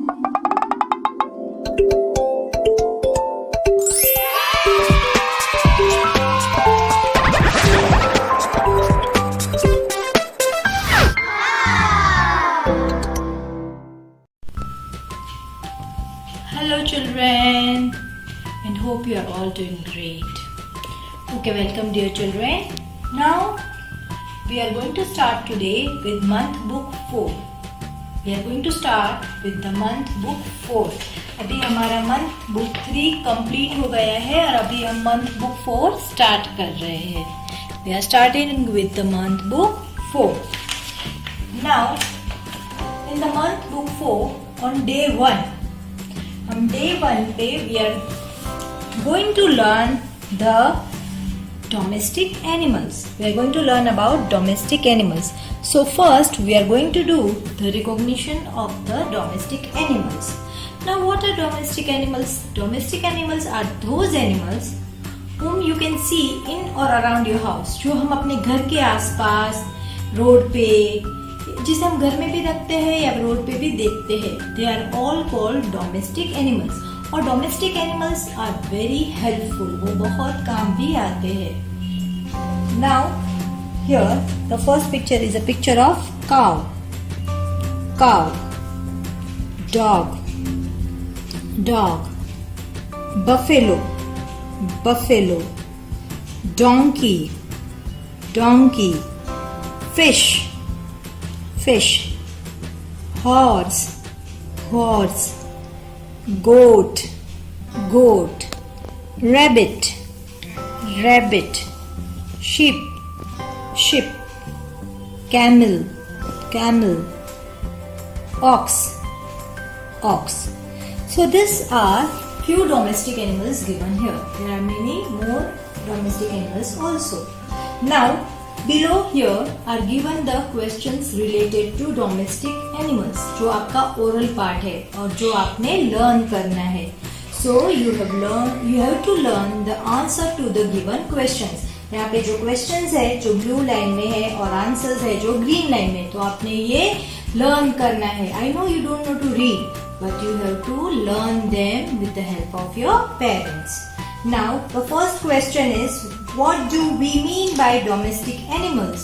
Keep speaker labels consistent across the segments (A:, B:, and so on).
A: Hello children, and hope you are all doing great. Okay, welcome dear children. Now we are going to start today with month book 4. We are going to start with the month book 4. अभी हमारा month book 3 complete हो गया है और अभी हम month book 4 start कर रहे हैं. We are starting with the month book 4. Now in the month book 4 on day 1, हम डे 1 पे we are going to learn the domestic animals. We are going to learn about domestic animals. So first we are going to do the recognition of the domestic animals. Now what are domestic animals? Domestic animals are those animals whom you can see in or around your house, जो हम अपने घर के आसपास, road पे, जिसे हम घर में भी रखते हैं या रोड पे भी देखते हैं. They are all called domestic animals. और domestic animals are very helpful. वो बहुत काम भी आते हैं. Now here the first picture is a picture of cow. Cow, dog, dog, buffalo, buffalo, donkey, donkey, fish, fish, horse, horse, goat, goat, rabbit, rabbit, sheep, sheep, camel, camel, ox, ox. So these are few domestic animals given here. There are many more domestic animals also. Now below here are given the questions related to domestic animals, जो आपका oral part है और जो आपने learn करना है. So you have to learn the answer to the given questions. यहाँ पे जो questions है जो blue line में है और answers है जो green line में, तो आपने ये learn करना है. I know you don't know to read, but you have to learn them with the help of your parents. Now the first question is, what do we mean by domestic animals?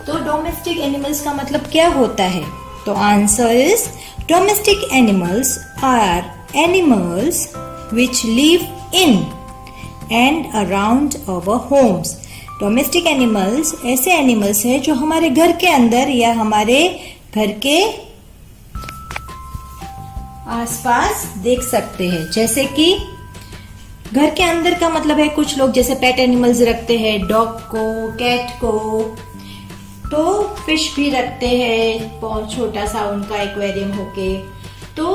A: तो domestic animals का मतलब क्या होता है? तो answer is, domestic animals are animals which live in and around our homes. Domestic animals ऐसे animals हैं जो हमारे घर के अंदर या हमारे घर के आसपास देख सकते हैं. जैसे कि घर के अंदर का मतलब है कुछ लोग जैसे पेट एनिमल्स रखते हैं, डॉग को, कैट को, तो फिश भी रखते हैं बहुत छोटा सा उनका एक्वेरियम होके. तो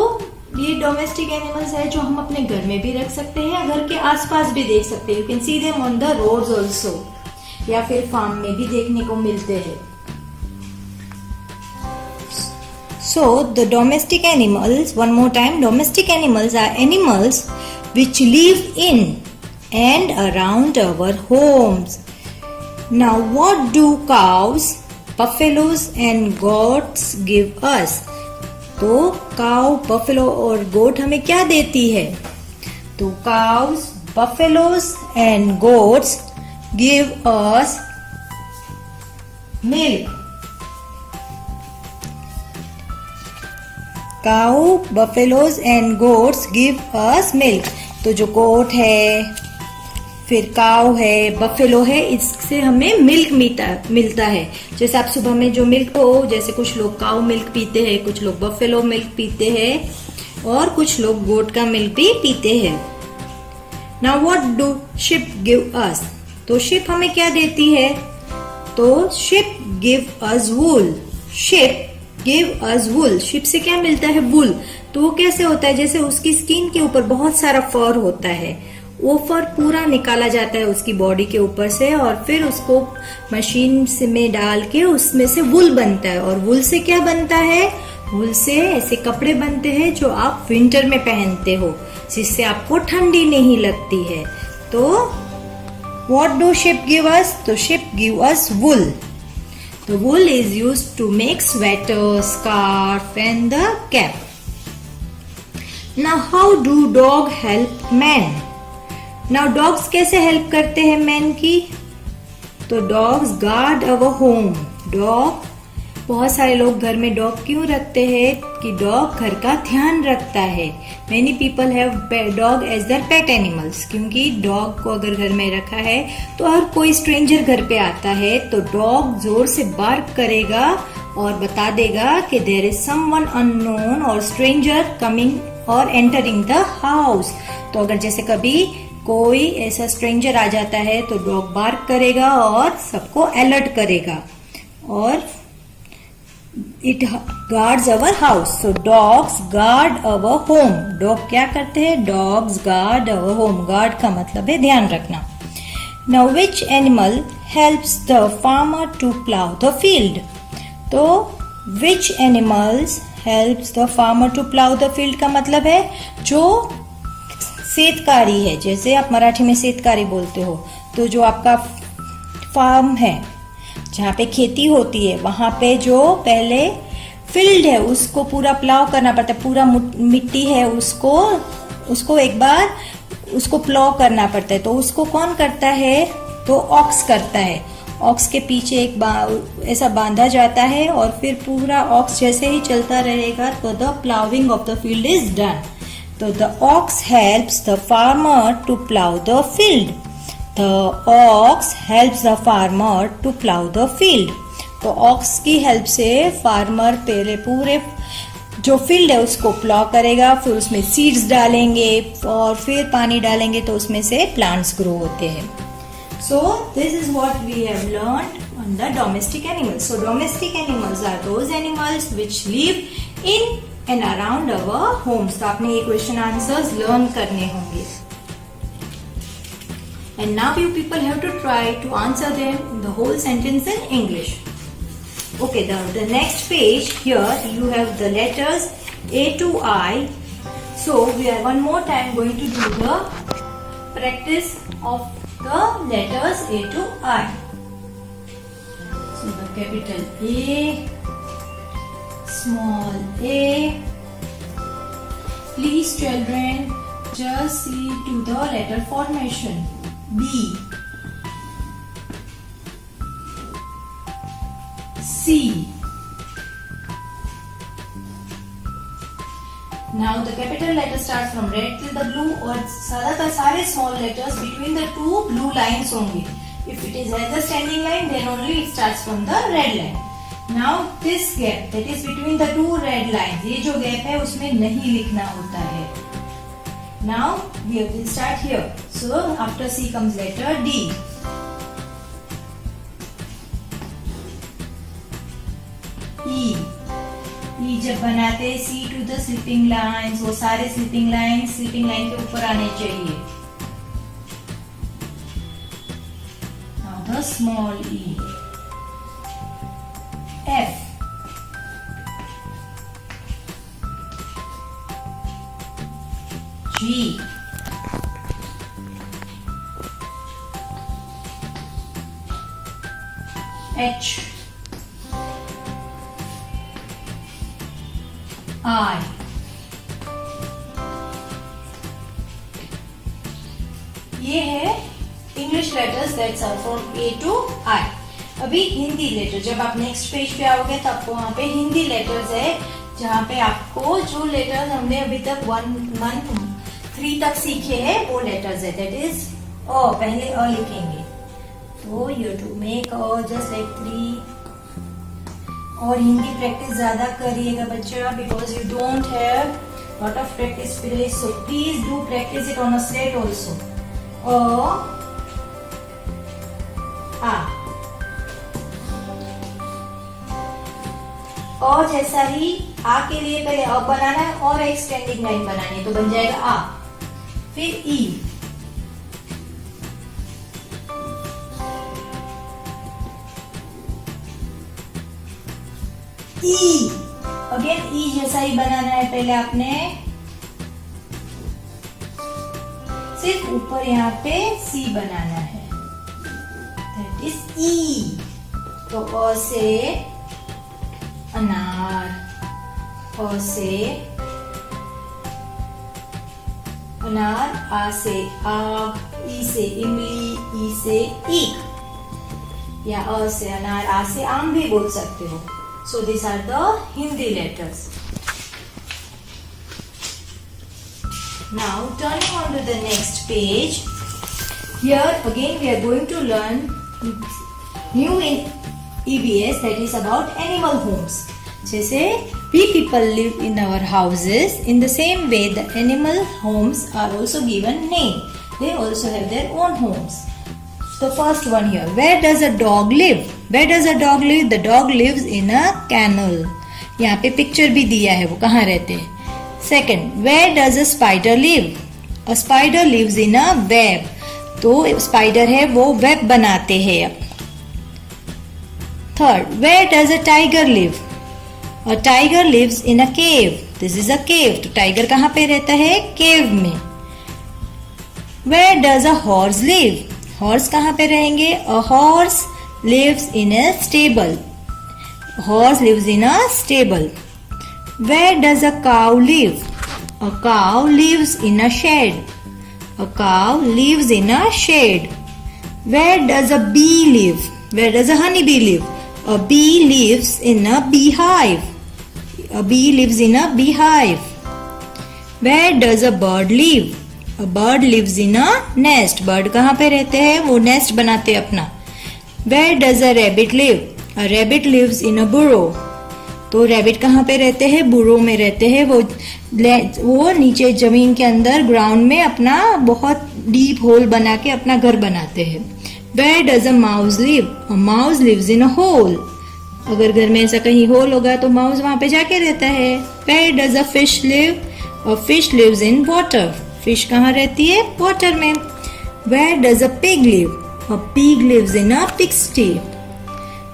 A: ये डोमेस्टिक एनिमल्स है जो हम अपने घर में भी रख सकते हैं या घर के आसपास भी देख सकते हैं. You can see them on the roads also, या फिर फार्म में भी देखने को मिलते हैं. So the domestic animals, one more time, domestic animals are animals which live in and around our homes. Now what do cows, buffaloes and goats give us? तो cow, buffalo और goat हमें क्या देती है? तो cows, buffaloes and goats give us milk. Cow, buffaloes and goats give us milk. तो जो गोट है, फिर काऊ है, बफेलो है, इससे हमें मिल्क मिलता है. जैसे आप सुबह में जो मिल्क हो, जैसे कुछ लोग काऊ मिल्क पीते हैं, कुछ लोग बफेलो मिल्क पीते हैं और कुछ लोग गोट का मिल्क भी पीते हैं. Now what do sheep give us? तो शिप हमें क्या देती है? तो शिप गिव अस वूल. शिप गिव अस वूल. शिप से क्या मिलता है? वूल. तो वो कैसे होता है? जैसे उसकी स्किन के ऊपर बहुत सारा फर होता है, वो फर पूरा निकाला जाता है उसकी बॉडी के ऊपर से और फिर उसको मशीन में डाल के उसमें से वूल बनता है. और वूल से क्या बनता है? वूल से ऐसे कपड़े बनते हैं जो आप विंटर में पहनते हो, जिससे आपको ठंडी नहीं लगती है. तो what do sheep give us? तो sheep give us wool. The wool is used to make sweaters, scarf and the cap. Now how do dog help men? Now dogs कैसे हेल्प करते हैं मैन की? तो dogs guard our home. Dog, बहुत सारे लोग घर में डॉग क्यों रखते हैं कि डॉग घर का ध्यान रखता है. Many people have dog as their pet animals. क्योंकि डॉग को अगर घर में रखा है तो हर कोई स्ट्रेंजर घर पे आता है तो डॉग जोर से बार्क करेगा और बता देगा कि देयर इज समवन अननोन और स्ट्रेंजर कमिंग और एंटरिंग द हाउस. तो अगर जैसे कभी कोई ऐसा स्ट्रेंजर आ जाता है तो डॉग बार्क करेगा और सबको अलर्ट करेगा और it guards our house. So dogs guard our home. Dog क्या करते हैं? Dogs guard our home. Guard का मतलब है ध्यान रखना. Now which animal helps the farmer to plough the field? तो which animals helps the farmer to plough the field का मतलब है जो सेतकारी है. जैसे आप मराठी में सेतकारी बोलते हो तो जो आपका फार्म है जहाँ पे खेती होती है वहां पे जो पहले फील्ड है उसको पूरा प्लाव करना पड़ता है. पूरा मिट्टी है उसको एक बार उसको प्लाव करना पड़ता है. तो उसको कौन करता है? तो ऑक्स करता है. ऑक्स के पीछे एक ऐसा बांधा जाता है और फिर पूरा ऑक्स जैसे ही चलता रहेगा तो the ploughing of the field is done. तो the ox helps the farmer to plough the field. The ox helps the farmer to plow the field. तो ऑक्स की हेल्प से फार्मर पहले पूरे जो फील्ड है उसको प्लाव करेगा, फिर उसमें सीड्स डालेंगे और फिर पानी डालेंगे तो उसमें से प्लांट्स ग्रो होते हैं. So this is what we have learned on the domestic animals. So domestic animals are those animals which live in and around our homes. तो आपने ये क्वेश्चन आंसर्स लर्न करने होंगे. And now you people have to try to answer them the whole sentence in English. Okay, the next page here you have the letters A to I. So we are one more time going to do the practice of the letters A to I. So the capital A, small a. Please children just see to the letter formation. B, C. Now the capital letter starts from red till the blue और ज़्यादातर सारे small letters between the two blue lines होंगे. If it is either standing line then only it starts from the red line. Now this gap that is between the two red lines, ये जो gap है उसमें नहीं लिखना होता है. Now we will start here. So after C comes letter D. E. E जब बनाते C to the sleeping lines, वो सारे sleeping lines sleeping line के ऊपर आने चाहिए. Now the small e. F. G. H. I. ये है English letters that's are from A to I. अभी हिंदी लेटर, जब आप नेक्स्ट पेज पे आओगे तो आपको वहाँ पे हिंदी लेटर्स है जहाँ पे आपको जो लेटर्स हमने अभी तक 3 तक सीखे हैं वो लेटर्स है. दैट इज अ, पहले अ लिखेंगे तो यू टू मेक अ जस्ट लाइक 3. और हिंदी प्रैक्टिस ज्यादा करिएगा बच्चा because you don't have lot of practice period. So please do practice it on a slate also. और जैसा ही आ के लिए पहले अ बनाना है और एक स्टैंडिंग लाइन बनानी है तो बन जाएगा आ. फिर ई, ई अगेन ई जैसा ही बनाना है. पहले आपने सिर्फ ऊपर यहाँ पे सी बनाना है. दैट इज ई. तो अ से अनार, अ से अनार, आ से आग, ई से इमली, ई से ईख, या अ से अनार, आ से आम भी बोल सकते हो. So these are the Hindi letters. Now turning on to the next page. Here again we are going to learn new in EVS, that is about animal homes. जैसे we people live in our houses, in the same way the animal homes are also given name. They also have their own homes. The first one here, where does a dog live? Where does a dog live? The dog lives in a kennel. यहाँ पे picture भी दिया है वो कहाँ रहते हैं. Second, where does a spider live? A spider lives in a web. तो स्पाइडर है वो वेब बनाते हैं. Third, where does a tiger live? A tiger lives in a cave. This is a cave. तो टाइगर कहाँ पे रहता है? केव में. Where does a horse live? Horse कहाँ पे रहेंगे? A horse lives in a stable. Horse lives in a stable. Where does a cow live? A cow lives in a shed. A cow lives in a shed. Where does a bee live? Where does a honeybee live? A bee lives in a beehive. A bee lives in a beehive. Where does a bird live? A bird lives in a nest. Bird कहाँ पे रहते हैं? वो nest बनाते हैं अपना. Where does a rabbit live? A rabbit lives in a burrow. तो rabbit कहाँ पे रहते हैं? burrow में रहते हैं. वो नीचे जमीन के अंदर ग्राउंड में अपना बहुत डीप होल बना के अपना घर बनाते हैं. Where does a mouse live? A mouse lives in a hole. अगर घर में ऐसा कहीं होल होगा तो माउस वहां पे जाके रहता है. Where does a fish live? A fish lives in water. Fish कहाँ रहती है? वाटर में. Where does a pig live? A pig lives in a pigsty.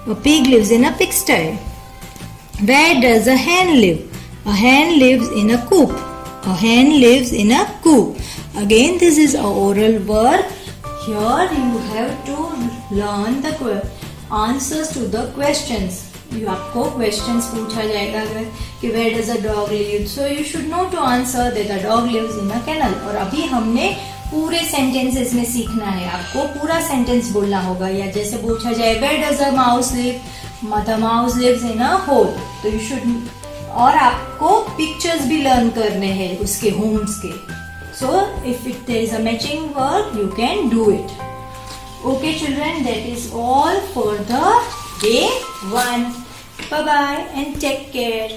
A: A pig lives in a pigsty. Where does a hen live? A hen lives in a coop. A hen lives in a coop. Again, this is a oral work. Here you have to learn the answers to the questions. आपको questions पूछा जाएगा अगर कि where does a dog live? So you should know to answer that a dog lives in a kennel. और अभी हमने पूरे sentences में सीखना है. आपको पूरा sentence बोलना होगा. या जैसे पूछा जाए where does a mouse live? The mouse lives in a hole. तो you should, और आपको pictures भी learn करने हैं उसके homes के. So if there is a matching word, you can do it. Okay children, that is all for the day 1. Bye bye and take care.